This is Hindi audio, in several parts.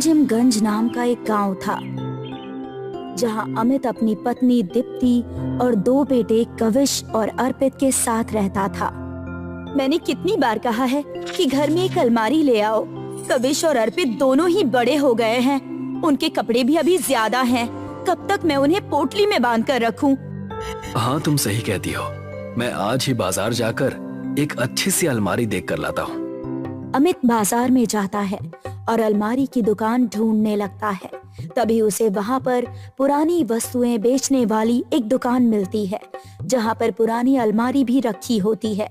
मंजिमगंज नाम का एक गांव था, जहां अमित अपनी पत्नी दीप्ति और 2 बेटे कविश और अर्पित के साथ रहता था। मैंने कितनी बार कहा है कि घर में एक अलमारी ले आओ। कविश और अर्पित दोनों ही बड़े हो गए हैं, उनके कपड़े भी अभी ज्यादा हैं। कब तक मैं उन्हें पोटली में बांध कर रखूं? हाँ, तुम सही कहती हो। मैं आज ही बाजार जाकर एक अच्छी सी अलमारी देख कर लाता हूँ। अमित बाजार में जाता है और अलमारी की दुकान ढूंढने लगता है। तभी उसे वहाँ पर पुरानी वस्तुएं बेचने वाली एक दुकान मिलती है, जहाँ पर पुरानी अलमारी भी रखी होती है।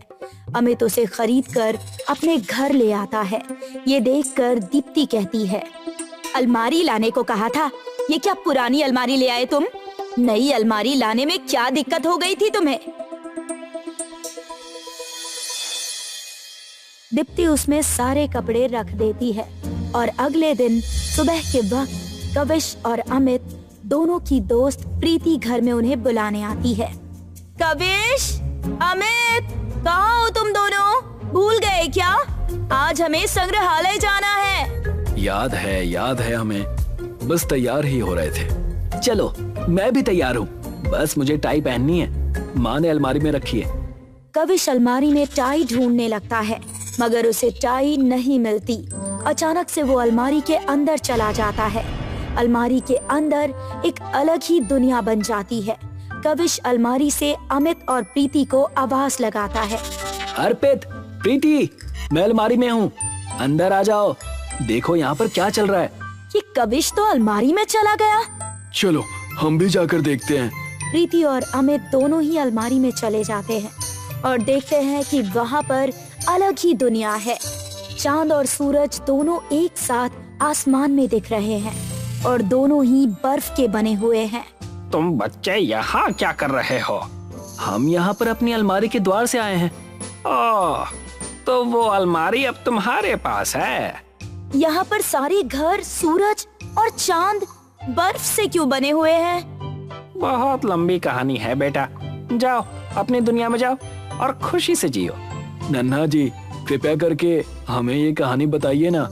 अमित उसे खरीदकर अपने घर ले आता है। ये देखकर दीप्ति कहती है, अलमारी लाने को कहा था, ये क्या पुरानी अलमारी ले आए तुम? नई अलमारी लाने में क्या दिक्कत हो गई थी तुम्हें? दीप्ति उसमें सारे कपड़े रख देती है और अगले दिन सुबह के वक्त कविश और अमित दोनों की दोस्त प्रीति घर में उन्हें बुलाने आती है। कविश, अमित, कहाँ हो तुम दोनों? भूल गए क्या? आज हमें संग्रहालय जाना है। याद है हमें, बस तैयार ही हो रहे थे। चलो, मैं भी तैयार हूँ, बस मुझे टाई पहननी है। माँ ने अलमारी में रखी है। कविश अलमारी में टाई ढूंढने लगता है, मगर उसे टाई नहीं मिलती। अचानक से वो अलमारी के अंदर चला जाता है। अलमारी के अंदर एक अलग ही दुनिया बन जाती है। कविश अलमारी से अमित और प्रीति को आवाज लगाता है। अर्पित, प्रीति, मैं अलमारी में हूँ, अंदर आ जाओ। देखो यहाँ पर क्या चल रहा है। ये कविश तो अलमारी में चला गया। चलो, हम भी जाकर देखते हैं। प्रीति और अमित दोनों ही अलमारी में चले जाते हैं और देखते हैं कि वहाँ पर अलग ही दुनिया है। चांद और सूरज दोनों एक साथ आसमान में दिख रहे हैं और दोनों ही बर्फ के बने हुए हैं। तुम बच्चे यहाँ क्या कर रहे हो? हम यहाँ पर अपनी अलमारी के द्वार से आए हैं। ओह, तो वो अलमारी अब तुम्हारे पास है। यहाँ पर सारे घर, सूरज और चांद बर्फ से क्यों बने हुए हैं? बहुत लंबी कहानी है बेटा। जाओ, अपनी दुनिया में जाओ और खुशी से जियो। नन्हा जी, कृपया करके हमें ये कहानी बताइए ना।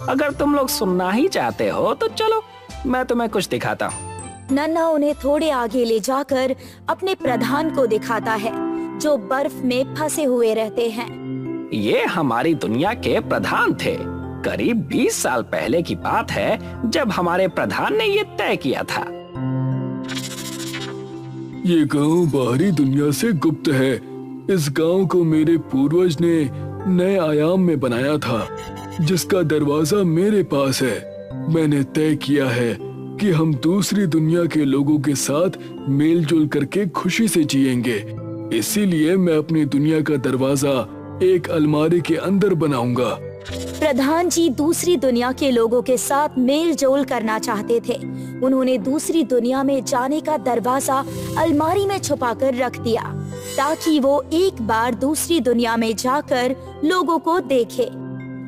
अगर तुम लोग सुनना ही चाहते हो तो चलो, मैं तुम्हें कुछ दिखाता हूँ। नन्हा उन्हें थोड़े आगे ले जाकर अपने प्रधान को दिखाता है, जो बर्फ में फंसे हुए रहते हैं। ये हमारी दुनिया के प्रधान थे। करीब 20 साल पहले की बात है, जब हमारे प्रधान ने ये तय किया था। ये गांव बाहरी दुनिया से गुप्त है। इस गांव को मेरे पूर्वज ने नए आयाम में बनाया था, जिसका दरवाजा मेरे पास है। मैंने तय किया है कि हम दूसरी दुनिया के लोगों के साथ मेलजोल करके खुशी से जिएंगे। इसीलिए मैं अपनी दुनिया का दरवाजा एक अलमारी के अंदर बनाऊंगा। प्रधान जी दूसरी दुनिया के लोगों के साथ मेल जोल करना चाहते थे। उन्होंने दूसरी दुनिया में जाने का दरवाजा अलमारी में छुपाकर रख दिया, ताकि वो एक बार दूसरी दुनिया में जाकर लोगों को देखे।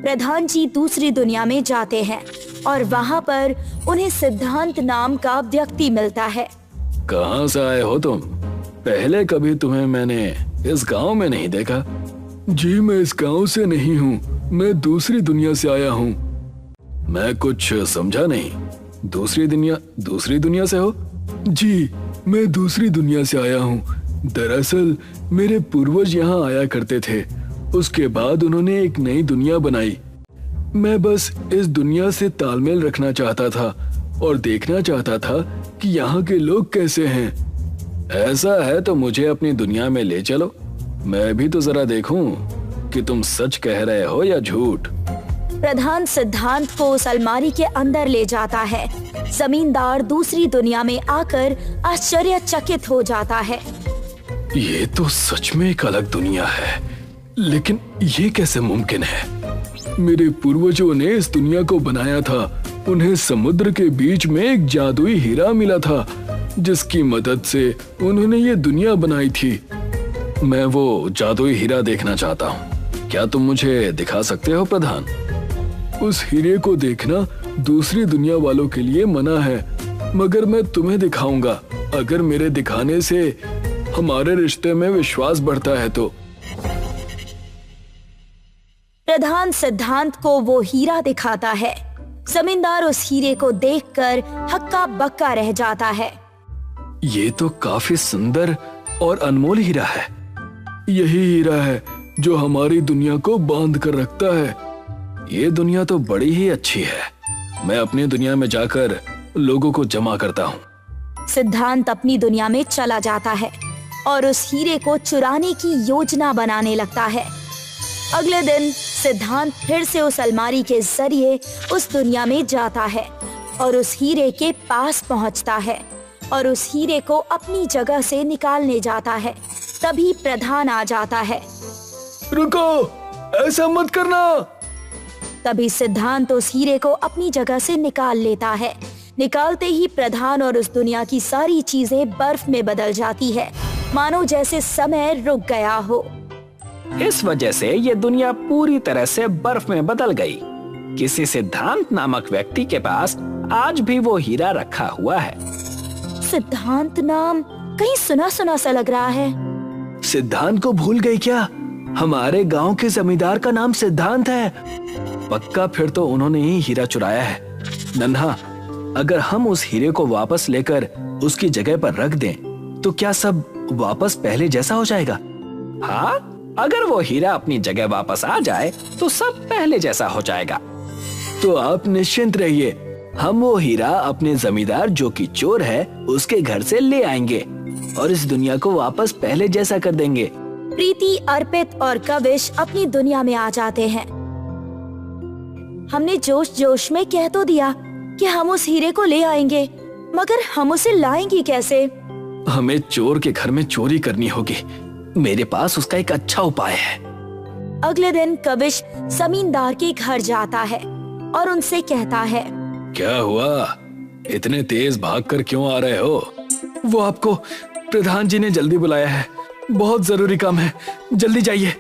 प्रधान जी दूसरी दुनिया में जाते हैं और वहाँ पर उन्हें सिद्धांत नाम का व्यक्ति मिलता है। कहाँ से आए हो तुम? पहले कभी तुम्हें मैंने इस गांव में नहीं देखा। जी, मैं इस गांव से नहीं हूँ, मैं दूसरी दुनिया से आया हूँ। मैं कुछ समझा नहीं। दूसरी दुनिया से हो? जी, मैं दूसरी दुनिया से आया हूँ। दरअसल मेरे पूर्वज यहाँ आया करते थे। उसके बाद उन्होंने एक नई दुनिया बनाई। मैं बस इस दुनिया से तालमेल रखना चाहता था और देखना चाहता था कि यहाँ के लोग कैसे हैं। ऐसा है तो मुझे अपनी दुनिया में ले चलो, मैं भी तो जरा देखूं कि तुम सच कह रहे हो या झूठ। प्रधान सिद्धांत को उस अलमारी के अंदर ले जाता है। जमींदार दूसरी दुनिया में आकर आश्चर्यचकित हो जाता है। ये तो सच में एक अलग दुनिया है, लेकिन ये कैसे मुमकिन है? मेरे पूर्वजों ने इस दुनिया को बनाया था। उन्हें समुद्र के बीच में एक जादुई हीरा मिला था, जिसकी मदद से उन्होंने ये दुनिया बनाई थी। मैं वो जादुई हीरा देखना चाहता हूँ। क्या तुम मुझे दिखा सकते हो प्रधान? उस हीरे को देखना दूसरी दुनिया वालों के लिए मना है, मगर मैं तुम्हें दिखाऊंगा, अगर मेरे दिखाने से हमारे रिश्ते में विश्वास बढ़ता है तो। प्रधान सिद्धांत को वो हीरा दिखाता है। जमींदार उस हीरे को देखकर हक्का बक्का रह जाता है। ये तो काफी सुंदर और अनमोल हीरा है। यही हीरा है जो हमारी दुनिया को बांध कर रखता है। ये दुनिया तो बड़ी ही अच्छी है। मैं अपनी दुनिया में जाकर लोगों को जमा करता हूँ। सिद्धांत अपनी दुनिया में चला जाता है और उस हीरे को चुराने की योजना बनाने लगता है। अगले दिन सिद्धांत फिर से उस अलमारी के जरिए उस दुनिया में जाता है और उस हीरे के पास पहुंचता है और उस हीरे को अपनी जगह से निकालने जाता है। तभी प्रधान आ जाता है। रुको, ऐसा मत करना। तभी सिद्धांत उस हीरे को अपनी जगह से निकाल लेता है। निकालते ही प्रधान और उस दुनिया की सारी चीजें बर्फ में बदल जाती है, मानो जैसे समय रुक गया हो। इस वजह से ये दुनिया पूरी तरह से बर्फ में बदल गई। किसी सिद्धांत नामक व्यक्ति के पास आज भी वो हीरा रखा हुआ है। सिद्धांत नाम कहीं सुना सुना सा लग रहा है। सिद्धांत को भूल गई क्या? हमारे गांव के जमींदार का नाम सिद्धांत है। पक्का फिर तो उन्होंने ही हीरा चुराया है। नन्हा, अगर हम उस हीरे को वापस लेकर उसकी जगह पर रख दें, तो क्या सब वापस पहले जैसा हो जाएगा? हाँ, अगर वो हीरा अपनी जगह वापस आ जाए तो सब पहले जैसा हो जाएगा। तो आप निश्चिंत रहिए, हम वो हीरा अपने जमींदार जो कि चोर है उसके घर से ले आएंगे और इस दुनिया को वापस पहले जैसा कर देंगे। प्रीति, अर्पित और कविश अपनी दुनिया में आ जाते हैं। हमने जोश जोश में कह तो दिया कि हम उस हीरे को ले आएंगे, मगर हम उसे लाएंगे कैसे? हमें चोर के घर में चोरी करनी होगी। मेरे पास उसका एक अच्छा उपाय है। अगले दिन कविश जमींदार के घर जाता है और उनसे कहता है, क्या हुआ? इतने तेज भागकर क्यों आ रहे हो? वो आपको प्रधान जी ने जल्दी बुलाया है, बहुत जरूरी काम है, जल्दी जाइए।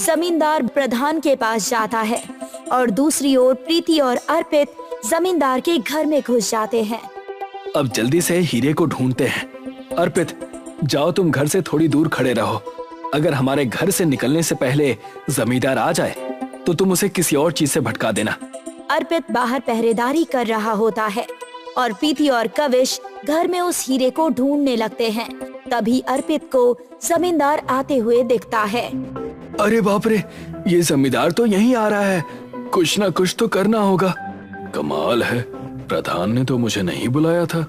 जमींदार प्रधान के पास जाता है और दूसरी ओर प्रीति और अर्पित जमींदार के घर में घुस जाते हैं। अब जल्दी से हीरे को ढूंढते हैं। अर्पित, जाओ तुम घर से थोड़ी दूर खड़े रहो। अगर हमारे घर से निकलने से पहले जमींदार आ जाए तो तुम उसे किसी और चीज से भटका देना। अर्पित बाहर पहरेदारी कर रहा होता है और प्रीति और कविश घर में उस हीरे को ढूंढने लगते हैं। तभी अर्पित को जमींदार आते हुए दिखता है। अरे बाप रे, ये जमींदार तो यहीं आ रहा है। कुछ ना कुछ तो करना होगा। कमाल है, प्रधान ने तो मुझे नहीं बुलाया था।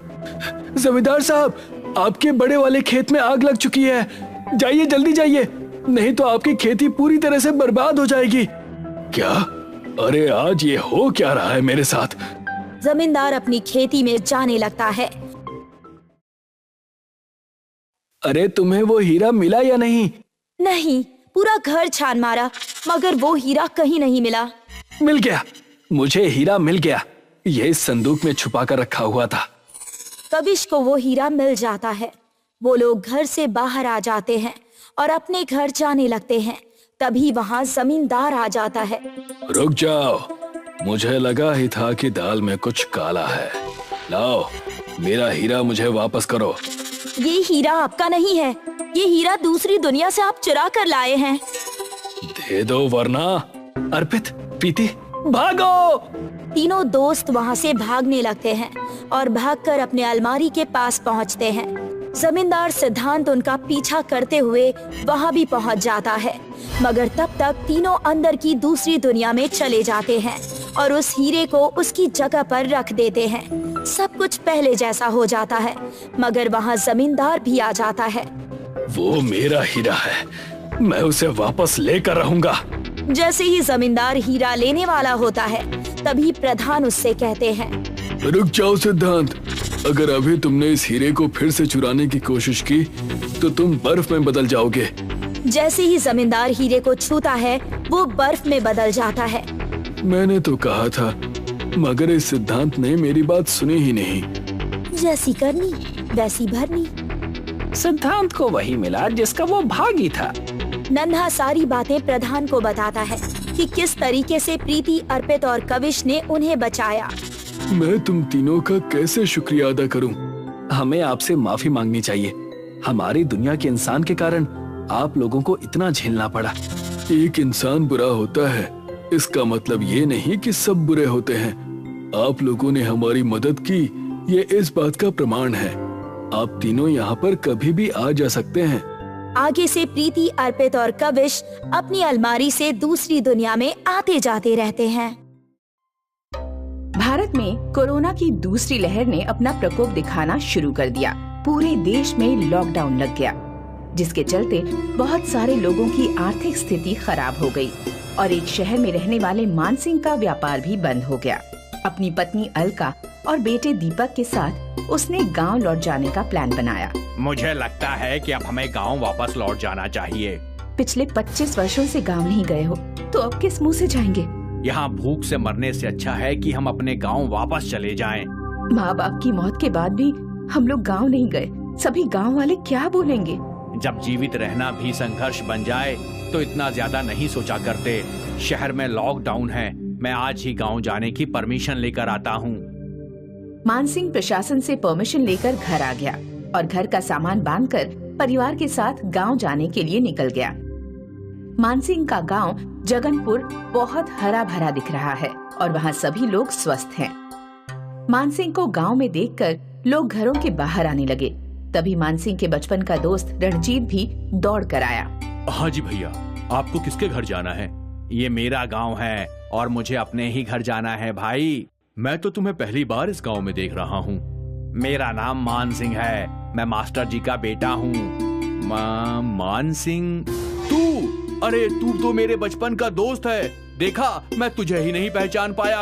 जमींदार साहब, आपके बड़े वाले खेत में आग लग चुकी है। जाइए, जल्दी जाइए, नहीं तो आपकी खेती पूरी तरह से बर्बाद हो जाएगी। क्या? अरे आज ये हो क्या रहा है मेरे साथ? जमींदार अपनी खेती में जाने लगता है। अरे तुम्हें वो हीरा मिला या नहीं? नहीं, पूरा घर छान मारा मगर वो हीरा कहीं नहीं मिला। मिल गया, मुझे हीरा मिल गया। ये इस संदूक में छुपा कर रखा हुआ था। कविश को वो हीरा मिल जाता है। वो लोग घर से बाहर आ जाते हैं और अपने घर जाने लगते हैं। तभी वहाँ जमींदार आ जाता है। रुक जाओ, मुझे लगा ही था कि दाल में कुछ काला है। लाओ, मेरा हीरा मुझे वापस करो। ये हीरा आपका नहीं है, ये हीरा दूसरी दुनिया से आप चुरा कर लाए हैं। दे दो वरना। अर्पित, प्रीति, भागो! तीनों दोस्त वहाँ से भागने लगते हैं और भागकर अपने अलमारी के पास पहुँचते हैं। जमींदार सिद्धांत उनका पीछा करते हुए वहाँ भी पहुँच जाता है, मगर तब तक तीनों अंदर की दूसरी दुनिया में चले जाते हैं और उस हीरे को उसकी जगह पर रख देते हैं। सब कुछ पहले जैसा हो जाता है, मगर वहाँ जमींदार भी आ जाता है। वो मेरा हीरा है, मैं उसे वापस लेकर रहूंगा। जैसे ही जमींदार हीरा लेने वाला होता है, तभी प्रधान उससे कहते हैं, रुक जाओ सिद्धांत, अगर अभी तुमने इस हीरे को फिर से चुराने की कोशिश की तो तुम बर्फ में बदल जाओगे। जैसे ही जमींदार हीरे को छूता है, वो बर्फ में बदल जाता है। मैंने तो कहा था, मगर इस सिद्धांत ने मेरी बात सुनी ही नहीं। जैसी करनी वैसी भरनी। सिद्धांत को वही मिला जिसका वो भागी था। नन्हा सारी बातें प्रधान को बताता है कि किस तरीके से प्रीति, अर्पित और कविश ने उन्हें बचाया। मैं तुम तीनों का कैसे शुक्रिया अदा करूं? हमें आपसे माफी मांगनी चाहिए। हमारी दुनिया के इंसान के कारण आप लोगों को इतना झेलना पड़ा। एक इंसान बुरा होता है, इसका मतलब ये नहीं कि सब बुरे होते हैं। आप लोगों ने हमारी मदद की, ये इस बात का प्रमाण है। आप तीनों यहाँ पर कभी भी आ जा सकते हैं। आगे से प्रीति, अर्पित और कविश अपनी अलमारी से दूसरी दुनिया में आते जाते रहते हैं। भारत में कोरोना की दूसरी लहर ने अपना प्रकोप दिखाना शुरू कर दिया। पूरे देश में लॉकडाउन लग गया, जिसके चलते बहुत सारे लोगों की आर्थिक स्थिति खराब हो गई और एक शहर में रहने वाले मान सिंह का व्यापार भी बंद हो गया। अपनी पत्नी अलका और बेटे दीपक के साथ उसने गांव लौट जाने का प्लान बनाया। मुझे लगता है कि अब हमें गांव वापस लौट जाना चाहिए। पिछले 25 वर्षों से गांव नहीं गए हो तो अब किस मुंह से जाएंगे? यहाँ भूख से मरने से अच्छा है कि हम अपने गांव वापस चले जाएं। माँ बाप की मौत के बाद भी हम लोग गांव नहीं गए। सभी गांव वाले क्या बोलेंगे? जब जीवित रहना भी संघर्ष बन जाए तो इतना ज्यादा नहीं सोचा करते। शहर में लॉकडाउन है, मैं आज ही गांव जाने की परमिशन लेकर आता हूँ। मान सिंह प्रशासन से परमिशन लेकर घर आ गया और घर का सामान बांधकर परिवार के साथ गांव जाने के लिए निकल गया। मान सिंह का गांव जगनपुर बहुत हरा भरा दिख रहा है और वहाँ सभी लोग स्वस्थ हैं। मान सिंह को गांव में देखकर लोग घरों के बाहर आने लगे। तभी मान सिंह के बचपन का दोस्त रणजीत भी दौड़ कर आया। हाँ जी भैया, आपको किसके घर जाना है? ये मेरा गांव है और मुझे अपने ही घर जाना है भाई। मैं तो तुम्हें पहली बार इस गांव में देख रहा हूँ। मेरा नाम मान सिंह है, मैं मास्टर जी का बेटा हूँ। मान सिंह? तू? अरे तू तो मेरे बचपन का दोस्त है। देखा, मैं तुझे ही नहीं पहचान पाया।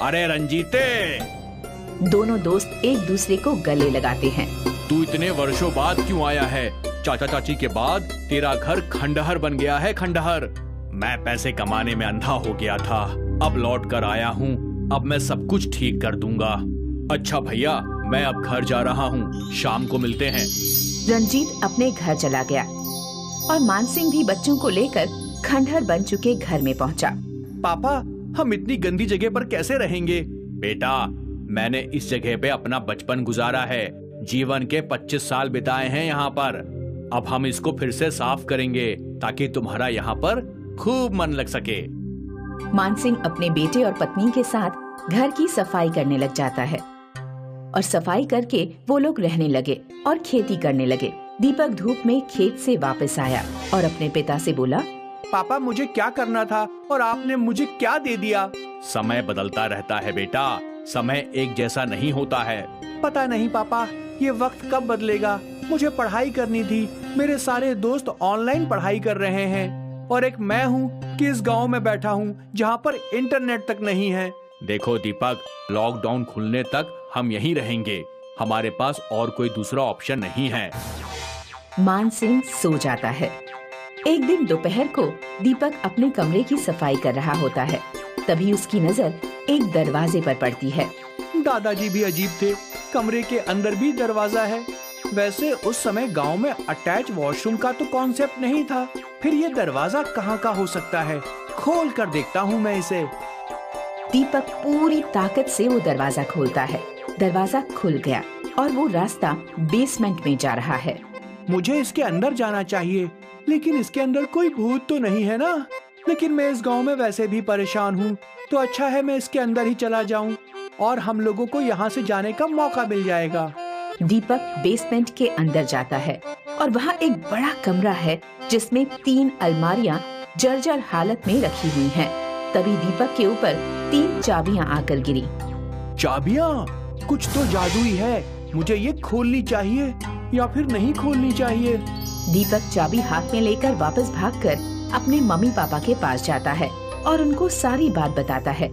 अरे रंजीते! दोनों दोस्त एक दूसरे को गले लगाते हैं। तू इतने वर्षों बाद क्यों आया है? चाचा चाची के बाद तेरा घर खंडहर बन गया है, खंडहर। मैं पैसे कमाने में अंधा हो गया था, अब लौट कर आया हूँ। अब मैं सब कुछ ठीक कर दूंगा। अच्छा भैया, मैं अब घर जा रहा हूँ, शाम को मिलते हैं। रंजीत अपने घर चला गया और मान सिंह भी बच्चों को लेकर खंडहर बन चुके घर में पहुँचा। पापा, हम इतनी गंदी जगह पर कैसे रहेंगे? बेटा, मैंने इस जगह पे अपना बचपन गुजारा है, जीवन के 25 साल बिताए हैं यहाँ पर। अब हम इसको फिर से साफ करेंगे ताकि तुम्हारा यहाँ पर खूब मन लग सके। मान सिंह अपने बेटे और पत्नी के साथ घर की सफाई करने लग जाता है और सफाई करके वो लोग रहने लगे और खेती करने लगे। दीपक धूप में खेत से वापस आया और अपने पिता से बोला, पापा, मुझे क्या करना था और आपने मुझे क्या दे दिया? समय बदलता रहता है बेटा, समय एक जैसा नहीं होता है। पता नहीं पापा, ये वक्त कब बदलेगा। मुझे पढ़ाई करनी थी, मेरे सारे दोस्त ऑनलाइन पढ़ाई कर रहे हैं और एक मैं हूँ कि इस गांव में बैठा हूँ जहाँ पर इंटरनेट तक नहीं है। देखो दीपक, लॉकडाउन खुलने तक हम यहीं रहेंगे, हमारे पास और कोई दूसरा ऑप्शन नहीं है। मान सिंह सो जाता है। एक दिन दोपहर को दीपक अपने कमरे की सफाई कर रहा होता है। तभी उसकी नजर एक दरवाजे पर पड़ती है। दादाजी भी अजीब थे, कमरे के अंदर भी दरवाजा है। वैसे उस समय गांव में अटैच वॉशरूम का तो कॉन्सेप्ट नहीं था, फिर ये दरवाजा कहाँ का हो सकता है? खोल कर देखता हूँ मैं इसे। दीपक पूरी ताकत से वो दरवाजा खोलता है। दरवाजा खुल गया और वो रास्ता बेसमेंट में जा रहा है। मुझे इसके अंदर जाना चाहिए, लेकिन इसके अंदर कोई भूत तो नहीं है ना? लेकिन मैं इस गांव में वैसे भी परेशान हूँ, तो अच्छा है मैं इसके अंदर ही चला जाऊँ और हम लोगों को यहाँ से जाने का मौका मिल जाएगा। दीपक बेसमेंट के अंदर जाता है और वहाँ एक बड़ा कमरा है जिसमें 3 अलमारियाँ जर्जर हालत में रखी हुई हैं। तभी दीपक के ऊपर 3 चाबियाँ आकर गिरी। चाबियाँ? कुछ तो जादुई है, मुझे ये खोलनी चाहिए या फिर नहीं खोलनी चाहिए। दीपक चाबी हाथ में लेकर वापस भागकर अपने मम्मी पापा के पास जाता है और उनको सारी बात बताता है।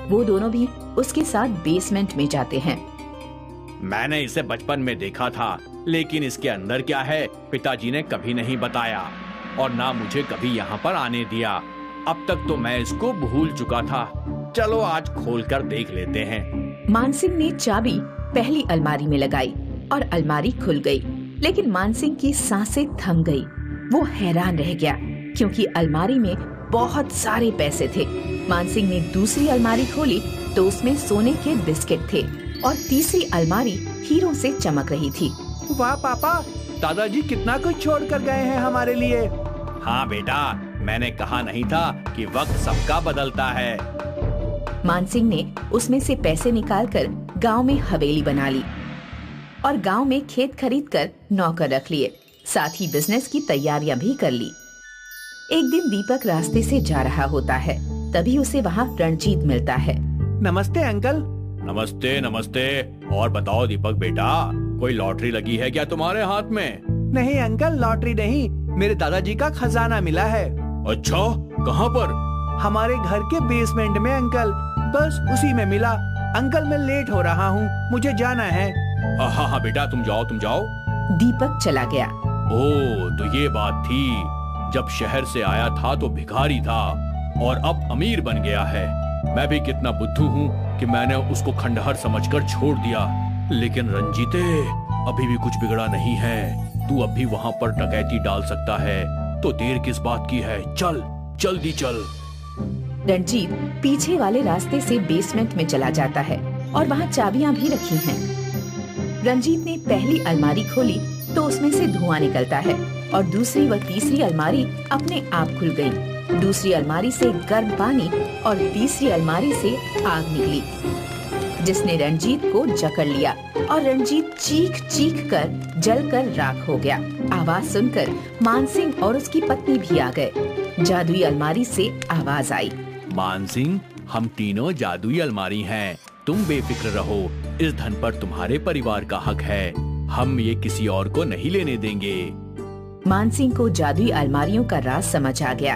वो दोनों भी उसके साथ बेसमेंट में जाते हैं। मैंने इसे बचपन में देखा था, लेकिन इसके अंदर क्या है पिताजी ने कभी नहीं बताया और ना मुझे कभी यहाँ पर आने दिया। अब तक तो मैं इसको भूल चुका था। चलो आज खोल कर देख लेते हैं। मान सिंह ने चाबी पहली अलमारी में लगाई और अलमारी खुल गई, लेकिन मान सिंह की सांसें थम गई। वो हैरान रह गया क्योंकि अलमारी में बहुत सारे पैसे थे। मान सिंह ने दूसरी अलमारी खोली तो उसमें सोने के बिस्किट थे और तीसरी अलमारी हीरों से चमक रही थी। वाह पापा, दादाजी कितना कुछ छोड़ कर गए हैं हमारे लिए। हाँ बेटा, मैंने कहा नहीं था कि वक्त सबका बदलता है। मानसिंह ने उसमें से पैसे निकालकर गांव में हवेली बना ली और गांव में खेत खरीदकर नौकर रख लिए, साथ ही बिजनेस की तैयारियां भी कर ली। एक दिन दीपक रास्ते से जा रहा होता है, तभी उसे वहाँ रणजीत मिलता है। नमस्ते अंकल। नमस्ते नमस्ते। और बताओ दीपक बेटा, कोई लॉटरी लगी है क्या तुम्हारे हाथ में? नहीं अंकल, लॉटरी नहीं, मेरे दादाजी का खजाना मिला है। अच्छा, कहाँ पर? हमारे घर के बेसमेंट में अंकल, बस उसी में मिला। अंकल मैं लेट हो रहा हूँ, मुझे जाना है। हाँ हाँ बेटा, तुम जाओ। दीपक चला गया। ओह, तो ये बात थी। जब शहर से आया था तो भिखारी था और अब अमीर बन गया है। मैं भी कितना बुद्धू हूँ कि मैंने उसको खंडहर समझकर छोड़ दिया। लेकिन रंजीते, अभी भी कुछ बिगड़ा नहीं है। तू अब भी वहाँ पर डकैती डाल सकता है, तो देर किस बात की है? चल, जल्दी चल। रणजीत पीछे वाले रास्ते से बेसमेंट में चला जाता है और वहाँ चाबियां भी रखी हैं। रंजीत ने पहली अलमारी खोली तो उसमें से धुआं निकलता है और दूसरी व तीसरी अलमारी अपने आप खुल गई। दूसरी अलमारी से गर्म पानी और तीसरी अलमारी से आग निकली, जिसने रंजीत को जकड़ लिया और रंजीत चीख कर जलकर राख हो गया। आवाज सुनकर मानसिंह और उसकी पत्नी भी आ गए। जादुई अलमारी से आवाज आई, मानसिंह, हम तीनों जादुई अलमारी हैं। तुम बेफिक्र रहो, इस धन पर तुम्हारे परिवार का हक है। हम ये किसी और को नहीं लेने देंगे। मानसिंह को जादुई अलमारियों का राज समझ आ गया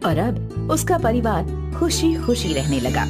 और अब उसका परिवार खुशी खुशी रहने लगा।